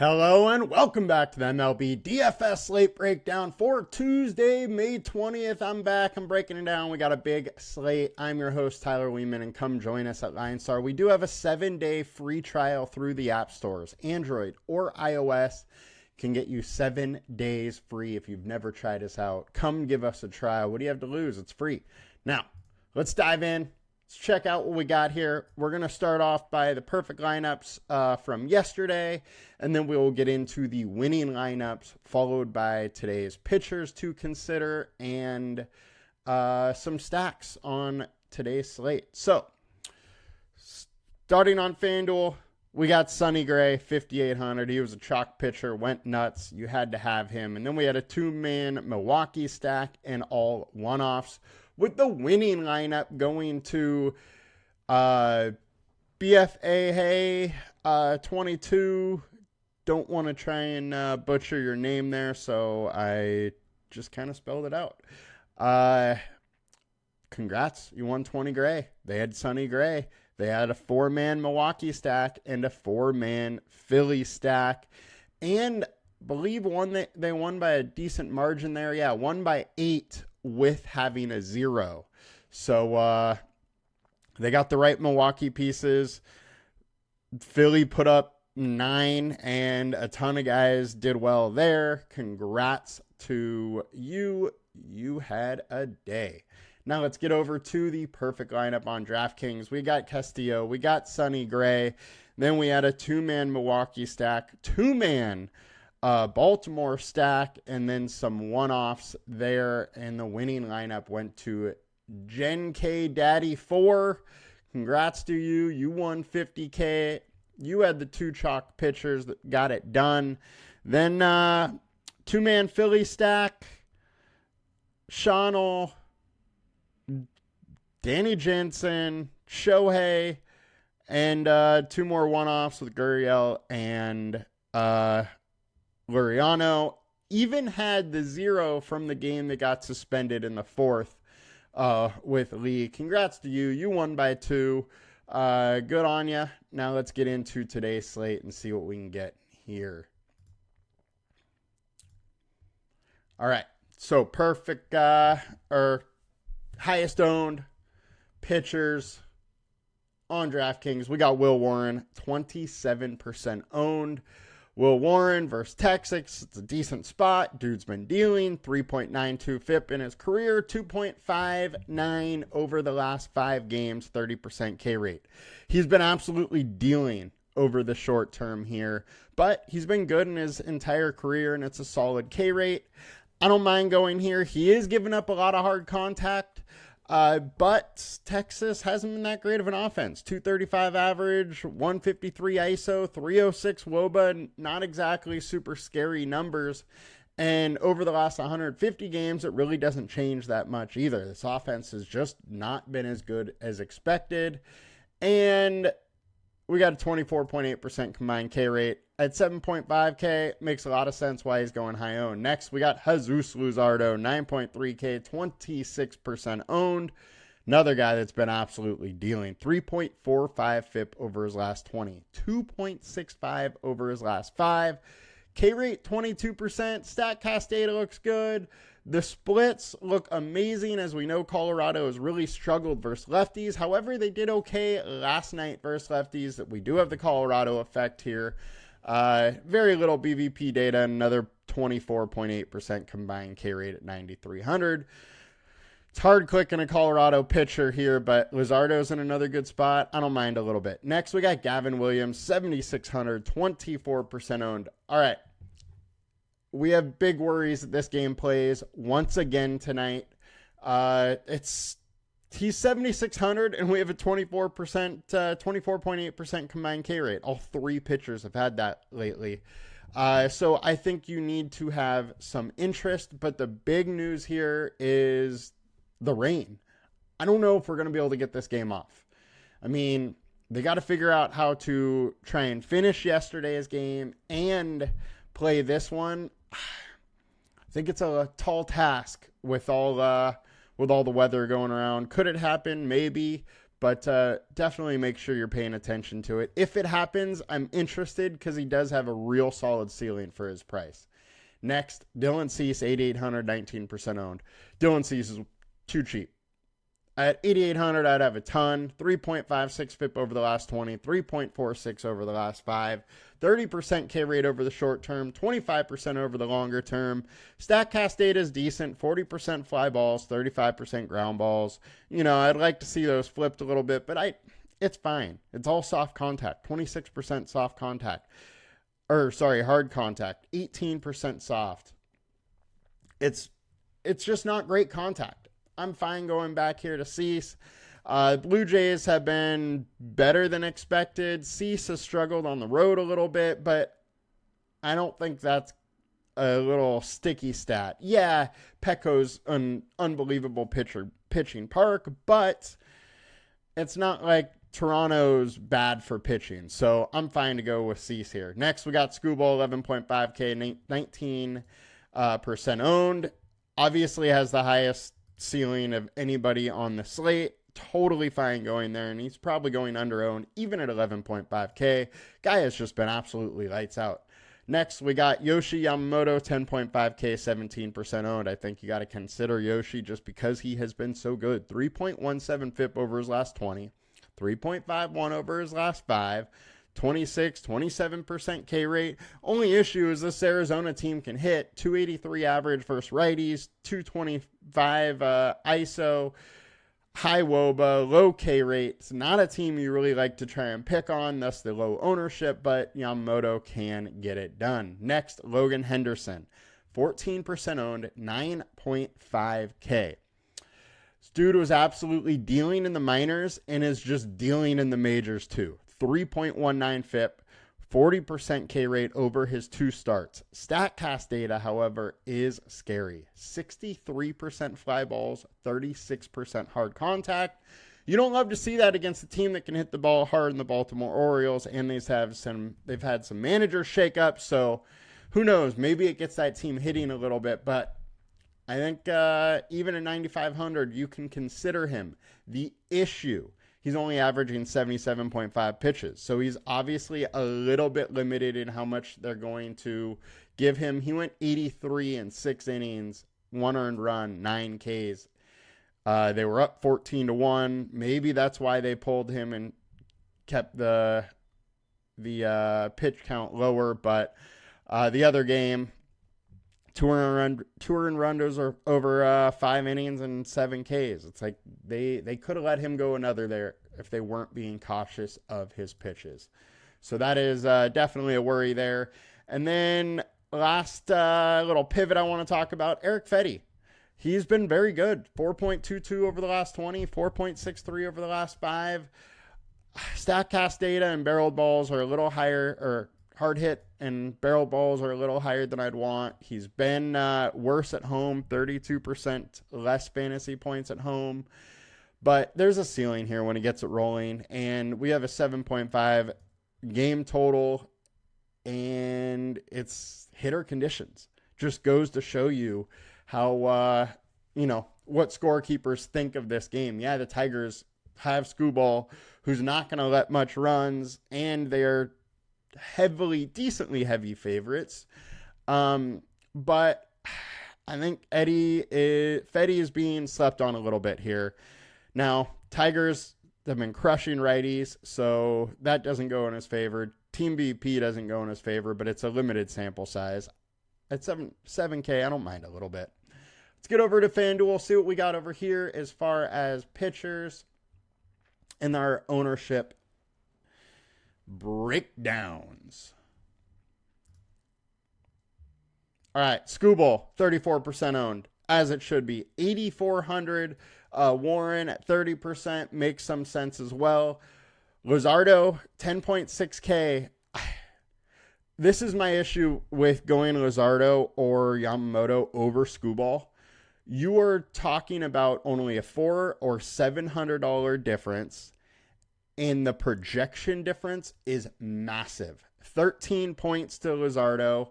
Hello and welcome back to the MLB DFS slate breakdown for Tuesday, May 20th. I'm back. I'm breaking it down. We got a big slate. I'm your host, Tyler Wiemann, and come join us at LineStar. We do have a 7-day free trial through the app stores. Android or iOS can get you 7 days free if you've never tried us out. Come give us a trial. What do you have to lose? It's free. Now, let's dive in. Let's check out what we got here. We're going to start off by the perfect lineups from yesterday, and then we will get into the winning lineups, followed by today's pitchers to consider, and some stacks on today's slate. So, starting on FanDuel, we got Sonny Gray, 5,800. He was a chalk pitcher, went nuts. You had to have him. And then we had a two-man Milwaukee stack and all one-offs, with the winning lineup going to BFA Hey 22. Don't want to try and butcher your name there, so I just kind of spelled it out. Congrats, you won 20 Gray. They had Sonny Gray. They had a 4-man Milwaukee stack and a 4-man Philly stack, and believe they won by a decent margin there. Yeah, won by 8 with having a 0. So they got the right Milwaukee pieces. Philly put up 9, and a ton of guys did well there. Congrats to you. You had a day. Now let's get over to the perfect lineup on DraftKings. We got Castillo. We got Sonny Gray. Then we had a 2-man Milwaukee stack. 2-man Baltimore stack, and then some one-offs there, and the winning lineup went to Gen K Daddy 4. Congrats to you. You won 50K. You had the 2 chalk pitchers that got it done. Then 2-man Philly stack, Shonel, Danny Jensen, Shohei, and 2 more one-offs with Gurriel and Luriano. Even had the 0 from the game that got suspended in the 4th with Lee. Congrats to you. You won by 2. Good on you. Now let's get into today's slate and see what we can get here. All right. So perfect or highest owned pitchers on DraftKings. We got Will Warren, 27% owned. Will Warren versus Texas. It's a decent spot. Dude's been dealing 3.92 FIP in his career, 2.59 over the last 5 games, 30% K rate. He's been absolutely dealing over the short term here, but he's been good in his entire career, and it's a solid K rate. I don't mind going here. He is giving up a lot of hard contact, but Texas hasn't been that great of an offense. 235 average, 153 ISO, 306 WOBA, not exactly super scary numbers. And over the last 150 games, it really doesn't change that much either. This offense has just not been as good as expected. And we got a 24.8% combined K rate. At 7.5K, makes a lot of sense why he's going high owned. Next, we got Jesus Luzardo, 9.3K, 26% owned. Another guy that's been absolutely dealing. 3.45 FIP over his last 20. 2.65 over his last 5. K rate, 22%. StatCast data looks good. The splits look amazing. As we know, Colorado has really struggled versus lefties. However, they did okay last night versus lefties. That we do have the Colorado effect here. Very little BVP data, another 24.8% combined K rate at 9,300. It's hard clicking a Colorado pitcher here, but Luzardo's in another good spot. I don't mind a little bit. Next, we got Gavin Williams, 7,600, 24% owned. All right. We have big worries that this game plays once again tonight. He's 7,600, and we have a 24.8% combined K rate. All 3 pitchers have had that lately. So I think you need to have some interest, but the big news here is the rain. I don't know if we're going to be able to get this game off. I mean, they got to figure out how to try and finish yesterday's game and play this one. I think it's a tall task with all the weather going around. Could it happen? Maybe. But definitely make sure you're paying attention to it. If it happens, I'm interested because he does have a real solid ceiling for his price. Next, Dylan Cease, 8,800, 19% owned. Dylan Cease is too cheap. At 8,800, I'd have a ton. 3.56 FIP over the last 20, 3.46 over the last 5, 30% K rate over the short term, 25% over the longer term. StatCast data is decent, 40% fly balls, 35% ground balls. I'd like to see those flipped a little bit, but it's fine. It's all soft contact, 26% soft contact. Hard contact, 18% soft. It's just not great contact. I'm fine going back here to Cease. Blue Jays have been better than expected. Cease has struggled on the road a little bit, but I don't think that's a little sticky stat. Yeah, Petco's an unbelievable pitching park, but it's not like Toronto's bad for pitching. So I'm fine to go with Cease here. Next, we got Scooble, 11.5K, 19% owned. Obviously has the highest ceiling of anybody on the slate. Totally fine going there, and he's probably going under owned even at 11.5K. Guy has just been absolutely lights out. Next, we got Yoshi Yamamoto, 10.5K, 17% owned. I think you got to consider Yoshi just because he has been so good. 3.17 FIP over his last 20, 3.51 over his last 5, 27% K rate. Only issue is this Arizona team can hit 283 average versus righties, 225 ISO, high WOBA, low K rate. It's not a team you really like to try and pick on, thus the low ownership, but Yamamoto can get it done. Next, Logan Henderson, 14% owned, 9.5K. This dude was absolutely dealing in the minors and is just dealing in the majors too. 3.19 FIP, 40% K rate over his 2 starts. StatCast data, however, is scary. 63% fly balls, 36% hard contact. You don't love to see that against a team that can hit the ball hard in the Baltimore Orioles, and they've had some manager shakeups, so who knows? Maybe it gets that team hitting a little bit, but I think even at 9,500, you can consider him. The issue, he's only averaging 77.5 pitches. So he's obviously a little bit limited in how much they're going to give him. He went 83 in 6 innings, 1 earned run, 9 Ks. They were up 14-1. Maybe that's why they pulled him and kept the pitch count lower. But the other game, two earned runs are over 5 innings and 7 Ks. It's like they could have let him go another there if they weren't being cautious of his pitches. So that is definitely a worry there. And then last little pivot I want to talk about, Eric Fedde. He's been very good. 4.22 over the last 20, 4.63 over the last 5. StatCast data and barreled balls are a little higher, or hard hit and barrel balls are a little higher than I'd want. He's been worse at home, 32% less fantasy points at home. But there's a ceiling here when he gets it rolling. And we have a 7.5 game total, and it's hitter conditions. Just goes to show you how, what scorekeepers think of this game. Yeah, the Tigers have Scooble, who's not going to let much runs, and they're decently heavy favorites. But I think Fedde is being slept on a little bit here. Now, Tigers have been crushing righties, so that doesn't go in his favor. Team BP doesn't go in his favor, but it's a limited sample size. At 7K, I don't mind a little bit. Let's get over to FanDuel, see what we got over here as far as pitchers and our ownership breakdowns. All right, Scooble, 34% owned, as it should be. 8,400. Warren at 30% makes some sense as well. Luzardo, 10.6K. This is my issue with going Luzardo or Yamamoto over Scooble. You are talking about only a $400 or $700 difference, and the projection difference is massive. 13 points to Luzardo,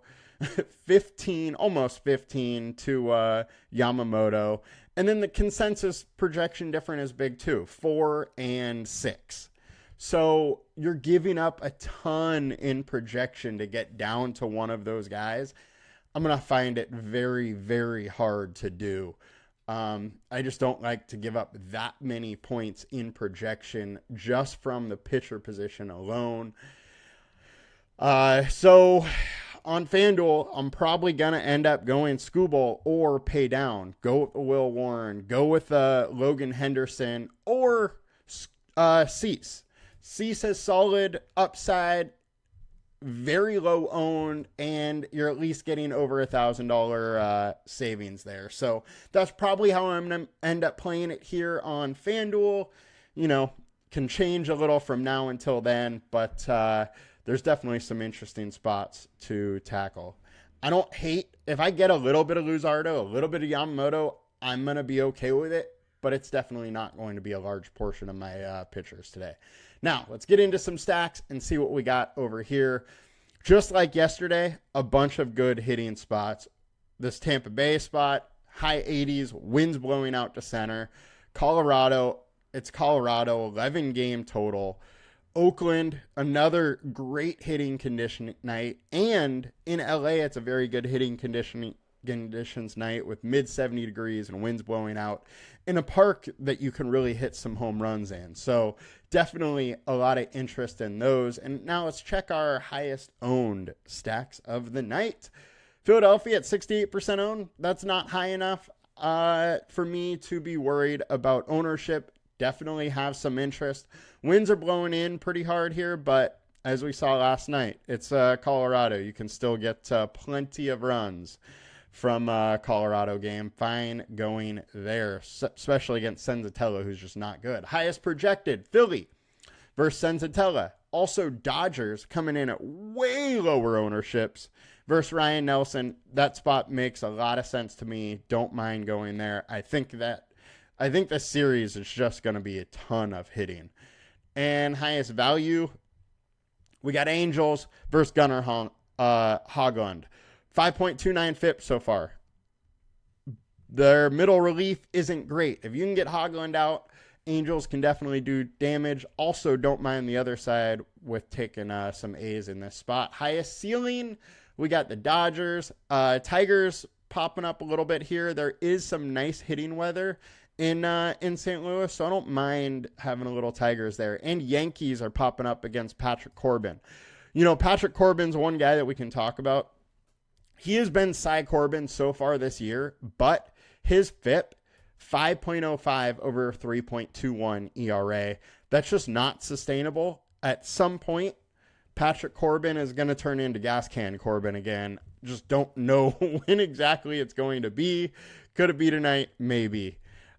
almost 15 to Yamamoto, And then the consensus projection difference is big too, 4 and 6. So you're giving up a ton in projection to get down to one of those guys. I'm going to find it very, very hard to do. I just don't like to give up that many points in projection just from the pitcher position alone. So on FanDuel, I'm probably going to end up going Skubal or pay down. Go with Will Warren. Go with Logan Henderson or Cease. Cease has solid upside, very low owned, and you're at least getting over $1,000 savings there. So that's probably how I'm going to end up playing it here on FanDuel. You know, can change a little from now until then, but there's definitely some interesting spots to tackle. I don't hate, if I get a little bit of Luzardo, a little bit of Yamamoto, I'm going to be okay with it, but it's definitely not going to be a large portion of my pitchers today. Now, let's get into some stacks and see what we got over here. Just like yesterday, a bunch of good hitting spots. This Tampa Bay spot, high 80s, winds blowing out to center. Colorado, 11 game total. Oakland, another great hitting condition night. And in LA, it's a very good hitting conditions night with mid 70 degrees and winds blowing out in a park that you can really hit some home runs in. So definitely a lot of interest in those. And now let's check our highest owned stacks of the night. Philadelphia at 68% owned. That's not high enough for me to be worried about ownership. Definitely have some interest. Winds are blowing in pretty hard here, but as we saw last night, it's Colorado. You can still get plenty of runs from Colorado game. Fine going there, especially against Senzatella, who's just not good. Highest projected, Philly versus Senzatella. Also, Dodgers coming in at way lower ownerships versus Ryan Nelson. That spot makes a lot of sense to me. Don't mind going there. I think this series is just going to be a ton of hitting. And highest value, we got Angels versus Gunnar Haglund. 5.29 FIP so far. Their middle relief isn't great. If you can get Haglund out, Angels can definitely do damage. Also, don't mind the other side with taking some A's in this spot. Highest ceiling, we got the Dodgers. Tigers popping up a little bit here. There is some nice hitting weather in St. Louis, so I don't mind having a little Tigers there. And Yankees are popping up against Patrick Corbin. You know, Patrick Corbin's one guy that we can talk about. He has been Cy Corbin so far this year, but his FIP, 5.05 over 3.21 ERA. That's just not sustainable. At some point, Patrick Corbin is going to turn into gas can Corbin again. Just don't know when exactly it's going to be. Could it be tonight? Maybe.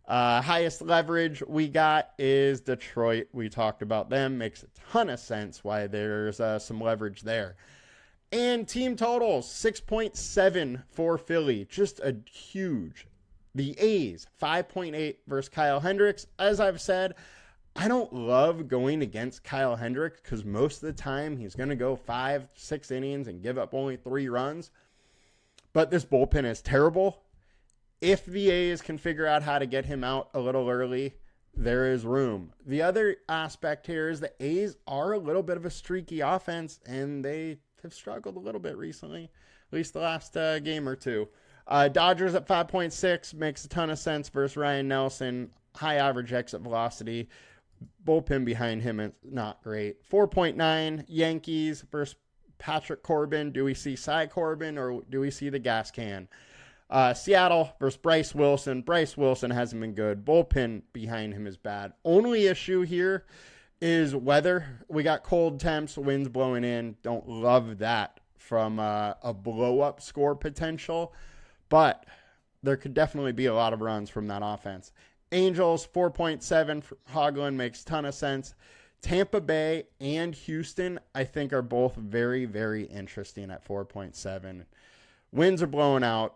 Highest leverage we got is Detroit. We talked about them. Makes a ton of sense why there's some leverage there. And team totals, 6.7 for Philly. Just a huge. The A's, 5.8 versus Kyle Hendricks. As I've said, I don't love going against Kyle Hendricks because most of the time he's going to go 5-6 innings and give up only 3 runs. But this bullpen is terrible. If the A's can figure out how to get him out a little early, there is room. The other aspect here is the A's are a little bit of a streaky offense, and they have struggled a little bit recently, at least the last game or two. Dodgers at 5.6 makes a ton of sense versus Ryan Nelson. High average exit velocity. Bullpen behind him is not great. 4.9 Yankees versus Patrick Corbin. Do we see Cy Corbin or do we see the gas can? Seattle versus Bryce Wilson. Bryce Wilson hasn't been good. Bullpen behind him is bad. Only issue here is weather. We got cold temps, winds blowing in. Don't love that from a blow-up score potential. But there could definitely be a lot of runs from that offense. Angels, 4.7 for Haglund makes a ton of sense. Tampa Bay and Houston, I think, are both very, very interesting at 4.7. Winds are blowing out.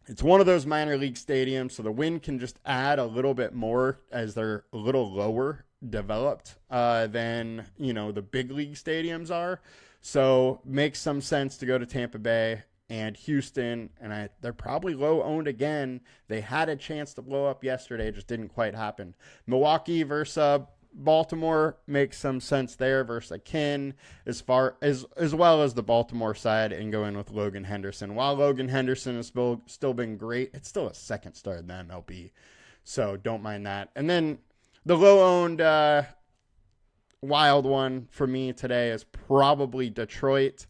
It's one of those minor league stadiums, so the wind can just add a little bit more as they're a little lower developed than, the big league stadiums are. So makes some sense to go to Tampa Bay. and Houston, and they're probably low owned again. They had a chance to blow up yesterday, it just didn't quite happen. Milwaukee versus Baltimore makes some sense there versus Kin, as well as the Baltimore side, and go in with Logan Henderson. While Logan Henderson has still been great, it's still a second star in the MLB, so don't mind that. And then the low owned wild one for me today is probably Detroit.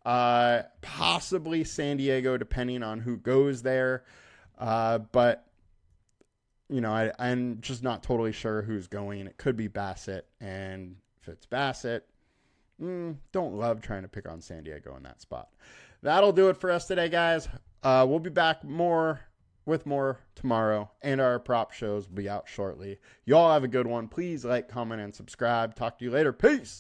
Possibly San Diego, depending on who goes there. But, I'm just not totally sure who's going. It could be Bassett. And if it's Bassett, don't love trying to pick on San Diego in that spot. That'll do it for us today, guys. We'll be back with more tomorrow, and our prop shows will be out shortly. Y'all have a good one. Please like, comment, and subscribe. Talk to you later. Peace.